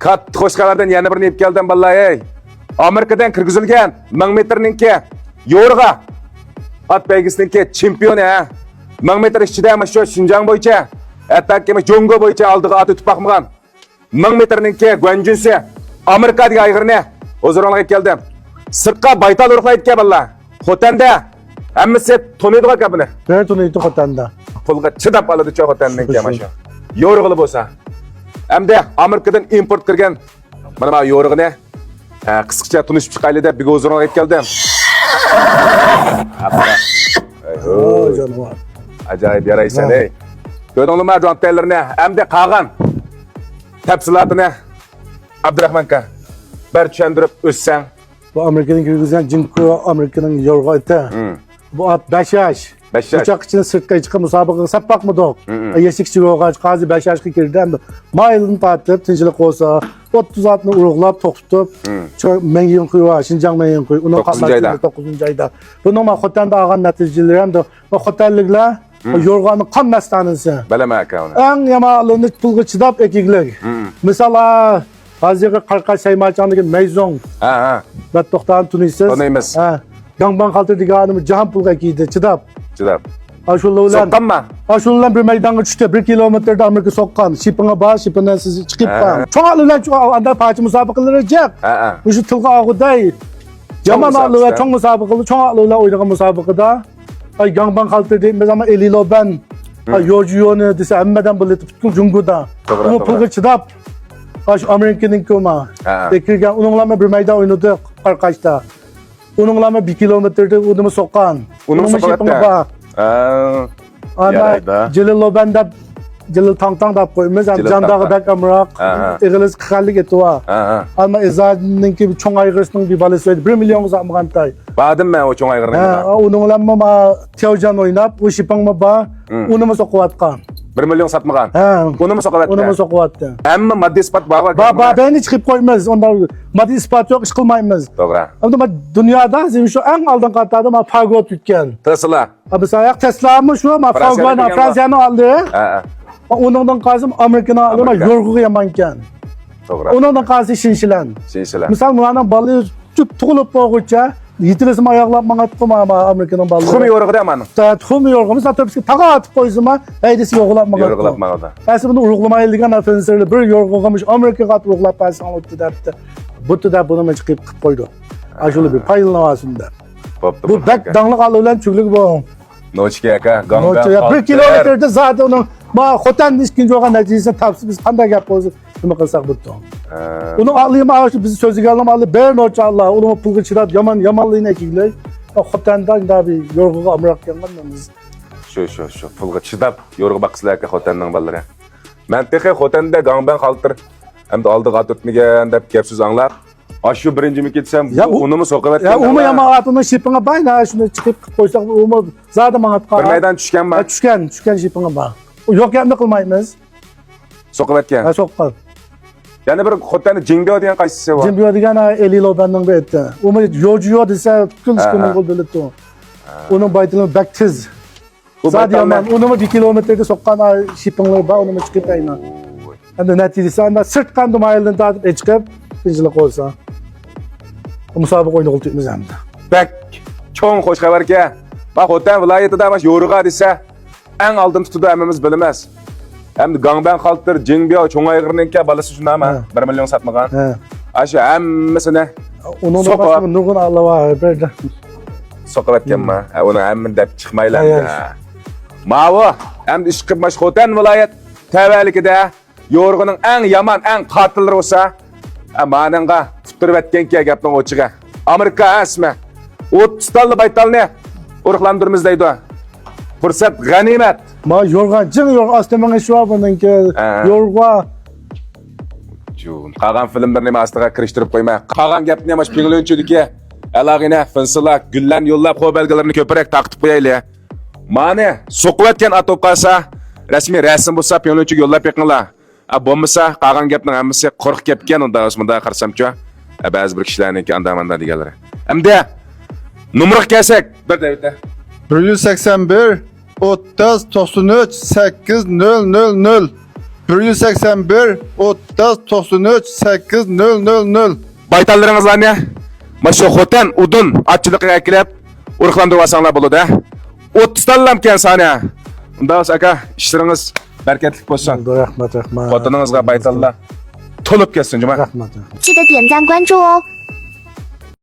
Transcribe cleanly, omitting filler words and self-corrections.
Katta xo'shxabardan yana birini yeb keldim vallahi. Amerikadan kirgizilgan 1000 metrninki yo'rg'a at baygisiniki chempioni ha. 1000 metr ichida mana shu Xinjiang bo'yicha, hattoki Jongo bo'yicha oldiga at o'tib baqmagan. 1000 metrninki Guanjunsi Amerikadagi ayg'irni o'zroqqa keldim. Sirtqa baytal urug'lar aytgan vallahi. Xotanda hammasi to'naydigan gapini. Ben tunaydi xotanda. Pulga chidab oladi cho'xotanninki mana shu. Yo'rg'ili bo'lsa. Hamda Amerikadan import kirgan mana bu yo'rg'ini qisqacha tunishib chiqayli deb bir o'zroqqa keldim. Oh canavar. Acayip yaraysan ey. Ko'rdingmi jontellarni hamda qolgan tafsilotini Abdurahmonga bir tushuntirib o'tsang. Bu Amerika'nın kirgizgan Jinko Amerika'nın yorga eti. Bu at 5 yaş. 5 yaş. Uçak için sırtka çıkıp musabakaga sappak mı dok? Yeşikçi yorga qazi 5 yaşga kirdi endi. Maylını tatip tinchlik olsa 30 atını uruqlap to'xtib, Mengyun Kuyva, Xinjiang Mengyun Kuy, uni 9-ayda. Bunun ma xotanda algan natijalar ham da xotanliklar yorganın qan mastanisi. Bilama aka uni. Eng yamanlığını pulga chidab ekiglik. Misala hozirgi Qarqay Saymarchandagi Meyzong. Ha. Ben to'xtan tunisiz. Tanıymiz. Ha. Gangban qaltir deganimiz jahon pulga kiydi, chidab. Chidab. Ashullar Soqqanmi? Ashullar bir maydonga tushdi, 1 kilometrda Amerika soqqan. Shipinga bor, shipindan siz chiqib qolgan. Cho'ng'alar anda parcha musobaqalari jaq. Ha. O'sha tilga og'uday. Yaman allı ve cho'ng musobaqalar, cho'ng'alar o'ynagan musobaqada ay gangban qaltir deymiz ama eliloban yo'jiyoni desa hammadan bilib tutgan junguda. Uni pulga chidab Aş Amerika'nın kuma. Tekirgen onunla bir maydon oynadı Qarqashda. Onunla 1 kilometrede unumu soqqan. Unumu soqqan. Ana Celilobanda Celil tang dap qo'ymiz. Jandağı bak amroq. Ig'iliz qilganlik etwa. Ama Ezadninki cho'ng ayg'irisining bir balasi edi. 1 million uzatmagantay. Badim men o cho'ng ayg'irni. Onunla ma Teojan o'ynab, u shipangma ba, unumu soqqatgan. 1 million satmagan. Unumu soqqatgan. Unumu soqqatdi. Hamma moddiy isbot bor. Beni chiqib qo'ymiz. Onda moddiy isbot yo'q, ish qilmaymiz. To'g'ri. Endi dunyoda shu eng oldin qatorda ma Fagot tutgan. Tesla. Abisaya Tesla'mı şu ma Fagot Fransiyani oldi. Onundan qazım Amerikani oldi ma yo'rg'iga yamankan. To'g'ri. Onundan qazi Shinchilan. Misal bularning balı tug'ilib bo'lguncha yitirisim oyoqlab mangatqima Amerika'nın balı. Tuxum yo'rg'ida amani. Tuxum yo'rg'i misal tepsi taqa atib qo'ysima, haydisi yo'qlab mangatqima. Yo'rg'ilab mangada. Asli buni urug'lamaydigan ofenserlar bir yo'rg'igamış Amerikaga urug'lab passan o'tdi debdi. Butuda buni chiqib qilib qo'ydi. Ashuli bir paylanavasında. Bu bak danglik alılan çüklük bu. Nochka aka, Gangban. 1 kilometrde zaten onun ma xotan iskinci olan neticesinde tapsı biz qanday gap bo'lsa nima qilsak butdi. Uni alayım aşı bizi sözüge alam alı ber nocha Allah onu pulga chirab yamanlığını ekigilay. Xotandan da bir yo'rg'iga amroq kelganmiz. Shu pulga chidab yo'rg'i baqsizlar aka xotanning ballari. Men texi xotanda Gangban qaltir hamda oldiga at o'tmagan deb gap so'z anglab Aşı birinci mi gitsem unumu soqavat. Ya umi yamaatını şipinga bayna şunu çıkıp qo'ysak umi zaten mangatqa. Bir maydan tushgan mi? Tushgan şipinga bor. Yo'q gapni qilmaymiz. Soqavatgan. Ha soqqan. Yani bir xotani Jingbyo degan qaysisi bor? Jingbyo degan Elilobanning betdi. Umi yo'jiyo desa kulishkining qo'lbilibdi. Uning baytini baktiz. Zaten unimi 1 kilometrede soqqan şipinglar bor, unimi chiqib ayna. Endi natijasi anda sirtqan dumayildan tatib chiqib tinchlik olsa. Musobaqa o'yini qildik hamda. Bak, cho'ng xo'sh xabarga. Bak xotan viloyatida mas yo'rg'a desa, eng oldin tutudi hammamiz bilamiz. Hamda Gangban qaltir Jingbyo cho'ng ayg'irninki balasi shundami? 1 million satmagan. Aşı hammasini uning boshqa nurg'un Alloh berdi. Soqavatganmi? Uni hammin deb chiqmaylar. Mavu hamda ish qilib mash xotan viloyat tavalikida yo'rg'ining eng yomon, eng qotillari bo'lsa, mananga tuttirib etganki gapning ochiga. Amerika asma 30 talli baytalni urug'landirmiz deydi. Fursat g'animat. Ma yo'rg'a jing yo'q astamanga shu buningki yo'rg'a qolgan filmlarni astiga kirishtirib qo'yma. Qolgan gapni ham pinglinchudiki alag'ina finsila gullan yo'llab qo'y belgilarini ko'proq taqtib qo'yaylik. Mani so'qiyotgan atop qolsa, rasmiy rasm bo'lsa pinglinchiga yo'llab yiqinglar. Bo'lmasa qolgan gapning hammasi qo'rq ketgan unda o'smanda qarsamchi. Ba'zi bir kishilarniki andamanda deganlar. Hamda numroq kelsak, bir davlatda 181 30 93 800 181 30 93 8 000. Baytallarınızlar ne? Maşo Xotan Udun atçılıqqa kelib urqlandırıb alsаңlar болады. 30 tallamken sana. Unda aka işleriniz berketlik bolsun. Rahmat. Xotiningizga baytallar to'lib ketsin, juma. Rahmat. 记得点赞关注哦。